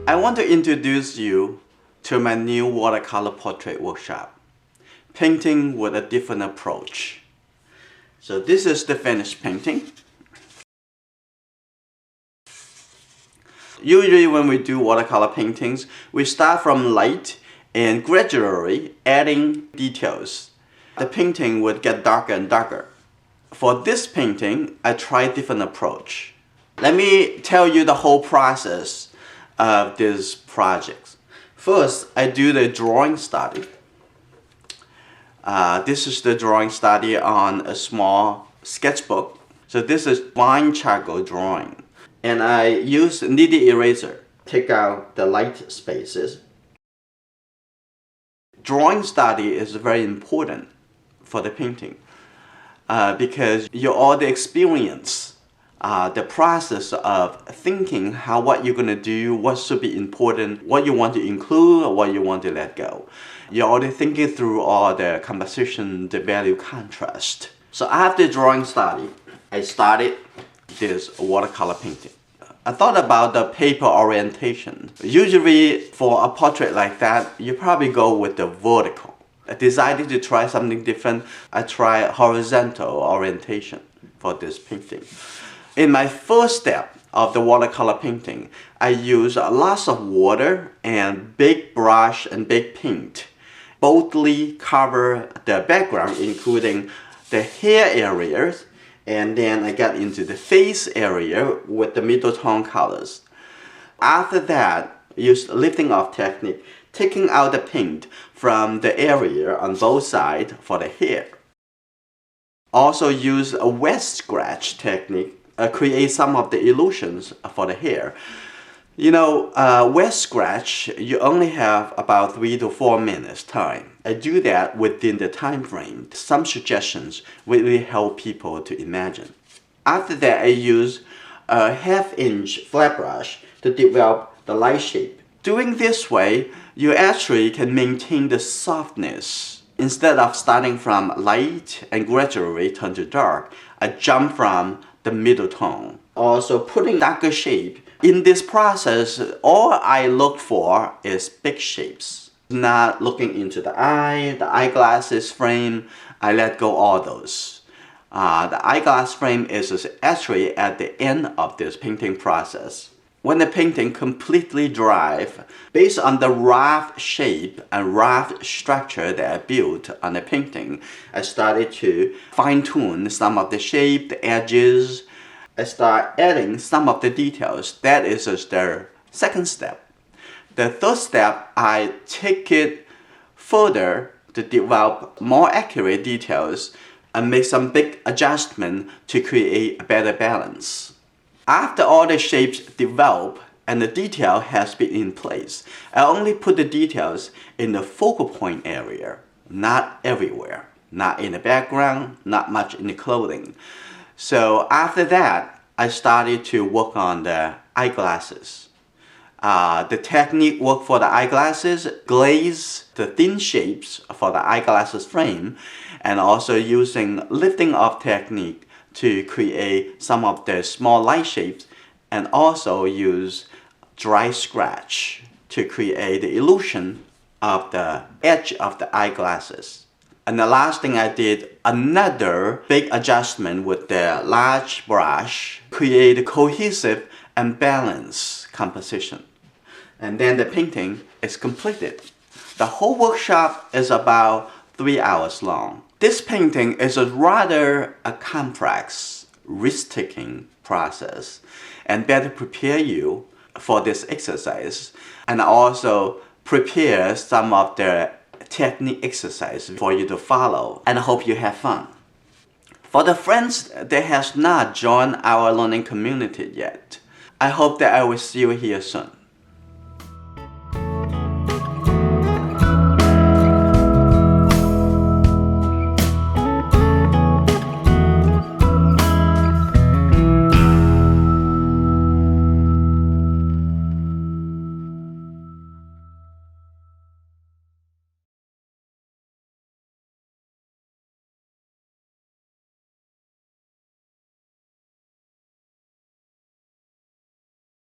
I want to introduce you to my new watercolor portrait workshop, painting with a different approach. So this is the finished painting. Usually when we do watercolor paintings, we start from light and gradually adding details. The painting would get darker and darker. For this painting, I tried a different approach. Let me tell you the whole process of this project. First, I do the drawing study. This is the drawing study on a small sketchbook. So this is fine charcoal drawing. And I use kneaded eraser, take out the light spaces. Drawing study is very important for the painting because you already experience the process of thinking what you're going to do, what should be important, what you want to include, or what you want to let go. You're already thinking through all the composition, the value contrast. So after drawing study, I started this watercolor painting. I thought about the paper orientation. Usually for a portrait like that, you probably go with the vertical. I decided to try something different. I tried horizontal orientation for this painting. In my first step of the watercolor painting, I used lots of water and big brush and big paint. Boldly cover the background, including the hair areas, and then I got into the face area with the middle tone colors. After that, I used lifting off technique, taking out the paint from the area on both sides for the hair. Also use a wet scratch technique, create some of the illusions for the hair. You know, wet scratch, you only have about 3 to 4 minutes time. I do that within the time frame. Some suggestions will really help people to imagine. After that, I use a 1/2 inch flat brush to develop the light shape. Doing this way, you actually can maintain the softness. Instead of starting from light and gradually turn to dark, I jump from the middle tone. Also putting darker shape. In this process, all I look for is big shapes. Not looking into the eyeglasses frame, I let go all those. The eyeglass frame is actually at the end of this painting process. When the painting completely dries, based on the rough shape and rough structure that I built on the painting, I started to fine-tune some of the shape, the edges. I start adding some of the details. That is the second step. The third step, I take it further to develop more accurate details and make some big adjustment to create a better balance. After all the shapes develop and the detail has been in place, I only put the details in the focal point area, not everywhere, not in the background, not much in the clothing. So after that, I started to work on the eyeglasses. The technique work for the eyeglasses, glaze the thin shapes for the eyeglasses frame, and also using lifting off technique to create some of the small light shapes, and also use dry scratch to create the illusion of the edge of the eyeglasses. And the last thing I did, another big adjustment with the large brush, create a cohesive and balanced composition. And then the painting is completed. The whole workshop is about 3 hours long. This painting is a rather complex, risk-taking process and better prepare you for this exercise and also prepare some of the technique exercise for you to follow, and I hope you have fun. For the friends that has not joined our learning community yet, I hope that I will see you here soon.